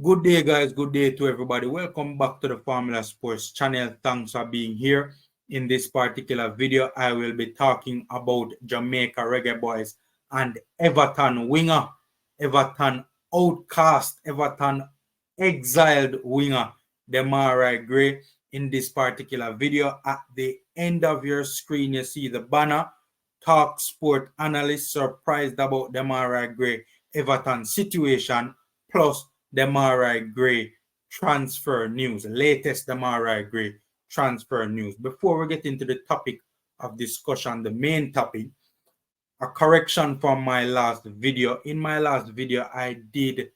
Good day, guys. Good day to everybody. Welcome back to the Formula Sports channel. Thanks for being here. In this particular video, I will be talking about Jamaica Reggae Boyz and Everton winger, Everton outcast, Everton exiled winger, Demarai Gray. In this particular video, at the end of your screen, you see the banner, Talk Sport Analyst surprised about Demarai Gray, Everton situation, plus Demarai Gray transfer news, latest Demarai Gray transfer news. Before we get into the topic of discussion, the main topic, a correction from my last video. In my last video, I did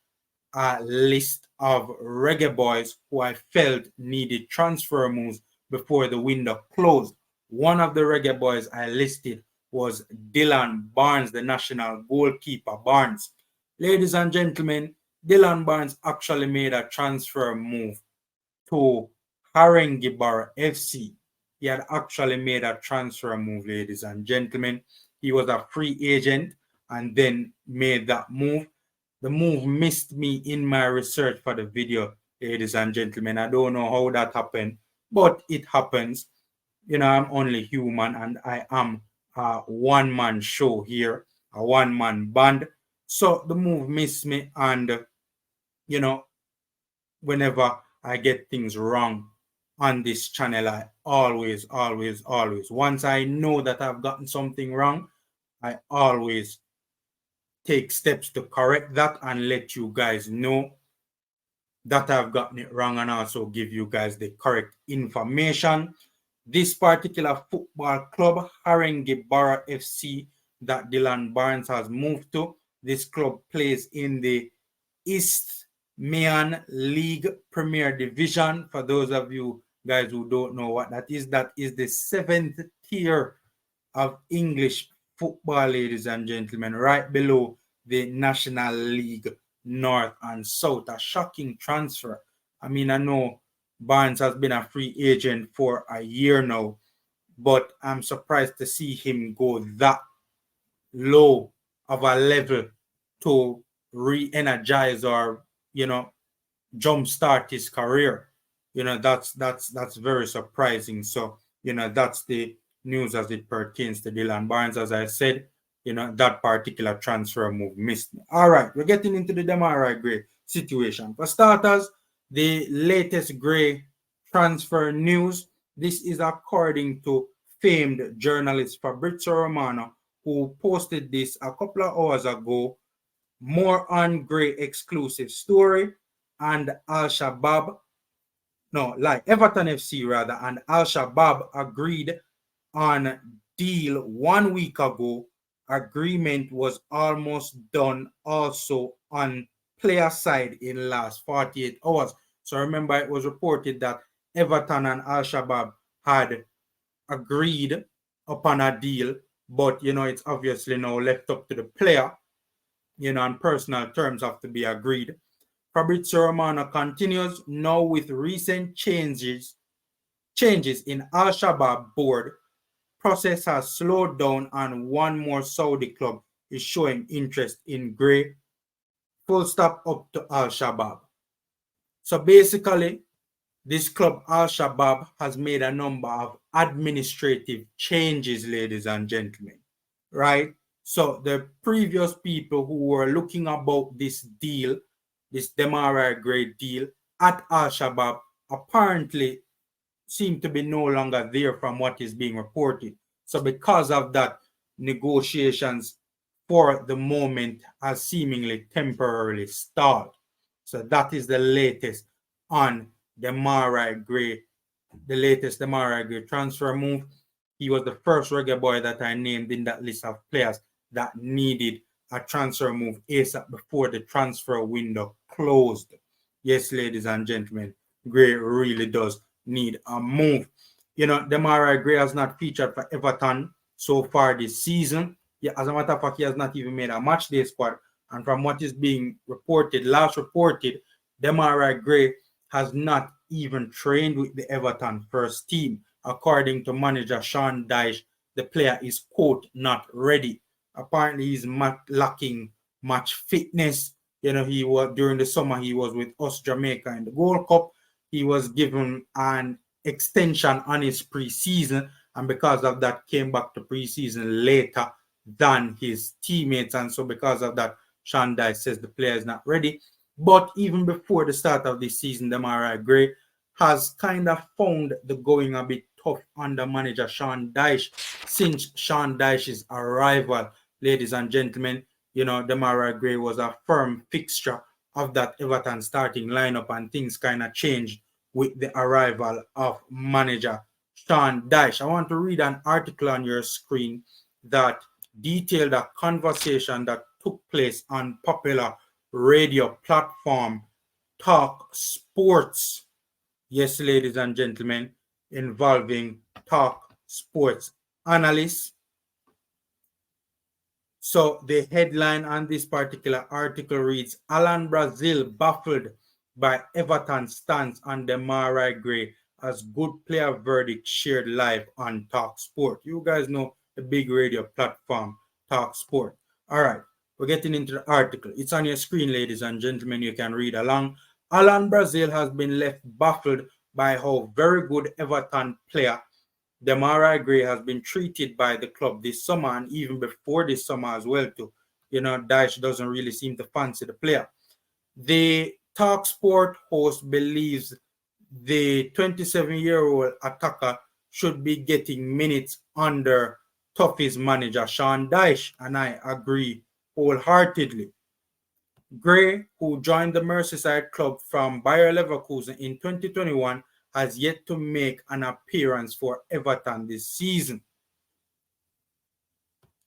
a list of Reggae Boyz who I felt needed transfer moves before the window closed. One of the Reggae Boyz I listed was Dylan Barnes, the national goalkeeper Barnes. Ladies and gentlemen, Dylan Barnes actually made a transfer move to Haringibara FC. He had actually made a transfer move, ladies and gentlemen. He was a free agent and then made that move. The move missed me in my research for the video, ladies and gentlemen. I don't know how that happened, but it happens. You know, I'm only human and I am a one-man show here, a one-man band. So the move missed me, and you know, whenever I get things wrong on this channel, I always, once I know that I've gotten something wrong, I always take steps to correct that and let you guys know that I've gotten it wrong, and also give you guys the correct information. This particular football club, Haringibara FC, that Dylan Barnes has moved to, this club plays in the East Mayan League Premier Division. For those of you guys who don't know what that is the seventh tier of English football, ladies and gentlemen, right below the National League North and South. A shocking transfer. I mean, I know Barnes has been a free agent for a year now, but I'm surprised to see him go that low of a level to re-energize or, you know, jumpstart his career. You know, that's very surprising. So, you know, that's the news as it pertains to Dylan Barnes. As I said, you know, that particular transfer move missed me. All right, we're getting into the Demarai Gray situation. For starters, the latest Gray transfer news. This is according to famed journalist Fabrizio Romano, who posted this a couple of hours ago. More on Gray exclusive story, and Al-Shabaab, no, like Everton FC rather, and Al-Shabaab agreed on deal 1 week ago. Agreement was almost done also on player side in last 48 hours. So remember, it was reported that Everton and Al-Shabaab had agreed upon a deal, but you know, it's obviously now left up to the player, you know, and personal terms have to be agreed. Fabrizio Romano continues, now with recent changes in Al-Shabaab board, process has slowed down and one more Saudi club is showing interest in Gray. Full stop up to Al-Shabaab. So basically, this club Al-Shabaab has made a number of administrative changes, ladies and gentlemen, right? So the previous people who were looking about this deal, this Demarai Gray deal at Al-Shabaab, apparently seem to be no longer there from what is being reported. So because of that, negotiations for the moment has seemingly temporarily stalled. So that is the latest on Demarai Gray, the latest Demarai Gray transfer move. He was the first Reggae Boy that I named in that list of players that needed a transfer move ASAP before the transfer window closed. Yes, ladies and gentlemen, Gray really does need a move. You know, Demarai Gray has not featured for Everton so far this season. Yeah, as a matter of fact, he has not even made a match day squad. And from what is being reported, last reported, Demarai Gray has not even trained with the Everton first team. According to manager Sean Dyche, the player is, quote, not ready. Apparently, he's lacking much fitness. He was during the summer, he was with us Jamaica in the Gold Cup. He was given an extension on his preseason, and because of that, came back to preseason later than his teammates. And so because of that, Sean Dyche says the player is not ready. But even before the start of this season, Demarai Gray has kind of found the going a bit tough under manager Sean Dyche. Since Sean Dyche's arrival, ladies and gentlemen, Demarai Gray was a firm fixture of that Everton starting lineup, and things kind of changed with the arrival of manager Sean Dyche. I want to read an article on your screen that detailed a conversation that took place on popular radio platform Talk Sports. Yes, ladies and gentlemen, involving Talk Sports Analyst. So the headline on this particular article reads, Alan Brazil baffled by Everton's stance on Demarai Gray as good player verdict shared live on Talk Sport. You guys know the big radio platform, Talk Sport. All right, we're getting into the article. It's on your screen, ladies and gentlemen. You can read along. Alan Brazil has been left baffled by how very good Everton player Demarai Gray has been treated by the club this summer, and even before this summer as well too. Dyche doesn't really seem to fancy the player. The Talk Sport host believes the 27-year-old attacker should be getting minutes under Toffee's manager Sean Dyche, and I agree wholeheartedly. Gray, who joined the Merseyside club from Bayer Leverkusen in 2021, has yet to make an appearance for Everton this season.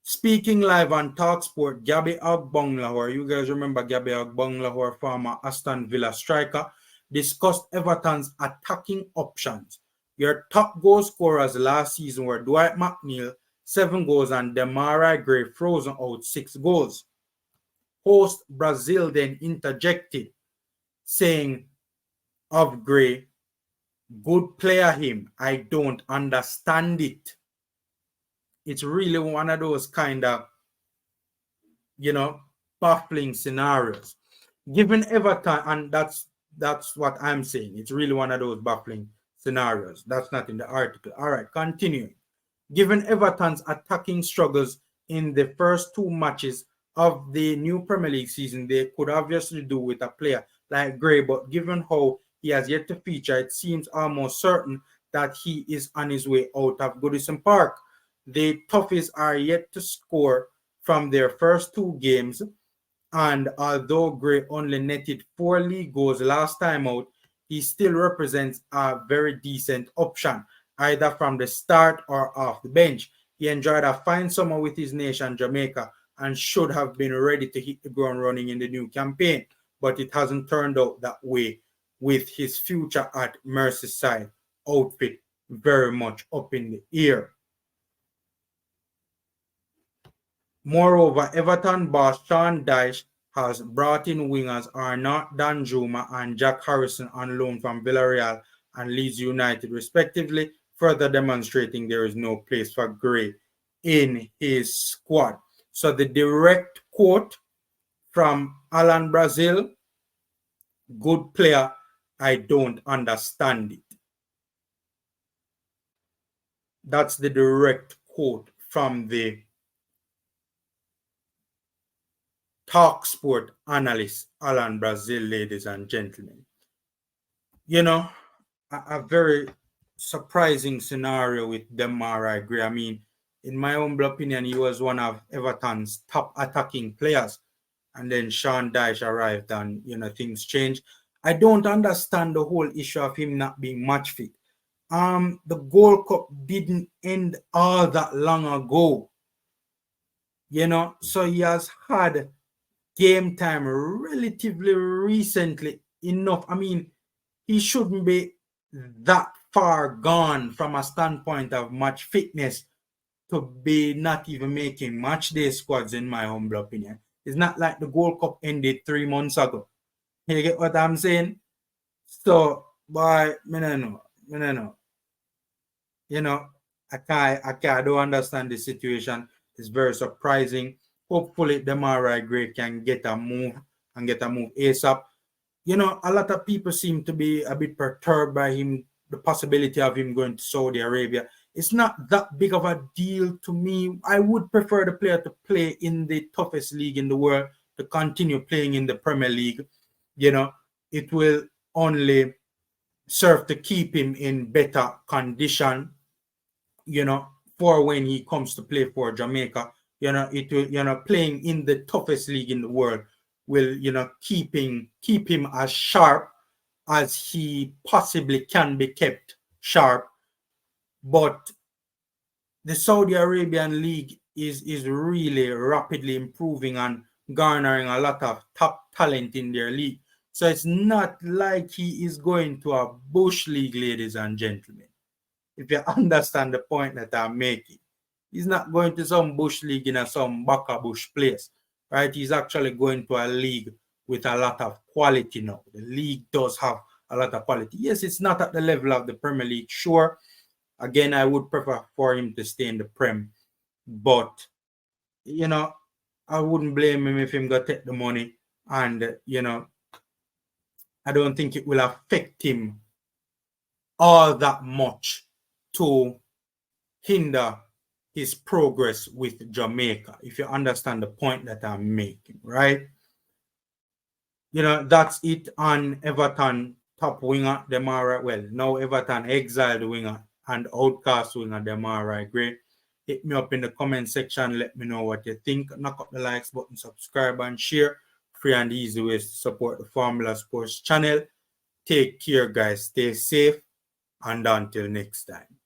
Speaking live on TalkSport, Gabby Agbonglahor, you guys remember Gabby Agbonglahor, former Aston Villa striker, discussed Everton's attacking options. Your top goal scorers last season were Dwight McNeil, 7 goals, and Demarai Gray, frozen out, 6 goals. Host Brazil then interjected, saying of Gray, good player him, I don't understand it. It's really one of those kind of, baffling scenarios. Given Everton, and that's what I'm saying. It's really one of those baffling scenarios. That's not in the article. All right, continuing. Given Everton's attacking struggles in the first 2 matches of the new Premier League season, they could obviously do with a player like Gray, but given how he has yet to feature, it seems almost certain that he is on his way out of Goodison Park. The Toffees are yet to score from their first 2 games, and although Gray only netted 4 league goals last time out, he still represents a very decent option, either from the start or off the bench. He enjoyed a fine summer with his nation, Jamaica, and should have been ready to hit the ground running in the new campaign, but it hasn't turned out that way, with his future at Merseyside outfit very much up in the air. Moreover, Everton boss Sean Dyche has brought in wingers Arnaud Danjuma and Jack Harrison on loan from Villarreal and Leeds United respectively, further demonstrating there is no place for Gray in his squad. So the direct quote from Alan Brazil, good player, I don't understand it. That's the direct quote from the Talk Sport analyst Alan Brazil, ladies and gentlemen. A very surprising scenario with Demarai Gray. I mean, in my humble opinion, he was one of Everton's top attacking players. And then Sean Dyche arrived and, things changed. I don't understand the whole issue of him not being match fit. The Gold Cup didn't end all that long ago. So he has had game time relatively recently enough. I mean, he shouldn't be that far gone from a standpoint of match fitness to be not even making match day squads, in my humble opinion. It's not like the Gold Cup ended 3 months ago. You get what I'm saying? So, boy, I don't know. I don't understand the situation. It's very surprising. Hopefully, Demarai Gray can get a move and get a move ASAP. You know, a lot of people seem to be a bit perturbed by him, the possibility of him going to Saudi Arabia. It's not that big of a deal to me. I would prefer the player to play in the toughest league in the world, to continue playing in the Premier League. You know, it will only serve to keep him in better condition, you know, for when he comes to play for Jamaica. You know, it will, you know, playing in the toughest league in the world will, you know, keep him as sharp as he possibly can be kept sharp. But the Saudi Arabian league is really rapidly improving and garnering a lot of top talent in their league. So it's not like he is going to a bush league, ladies and gentlemen. If you understand the point that I'm making, he's not going to some bush league in some baka bush place, right? He's actually going to a league with a lot of quality now. The league does have a lot of quality. Yes, it's not at the level of the Premier League, sure. Again, I would prefer for him to stay in the Prem, but you know, I wouldn't blame him if him go take the money, and you know, I don't think it will affect him all that much to hinder his progress with Jamaica, if you understand the point that I'm making, right? You know, that's it on Everton top winger, Demarai. Well, now Everton exiled winger and outcast winger, Demarai. Great. Hit me up in the comment section. Let me know what you think. Knock up the likes button, subscribe and share. Free and easy ways to support the Formula Sports channel. Take care, guys. Stay safe. And until next time.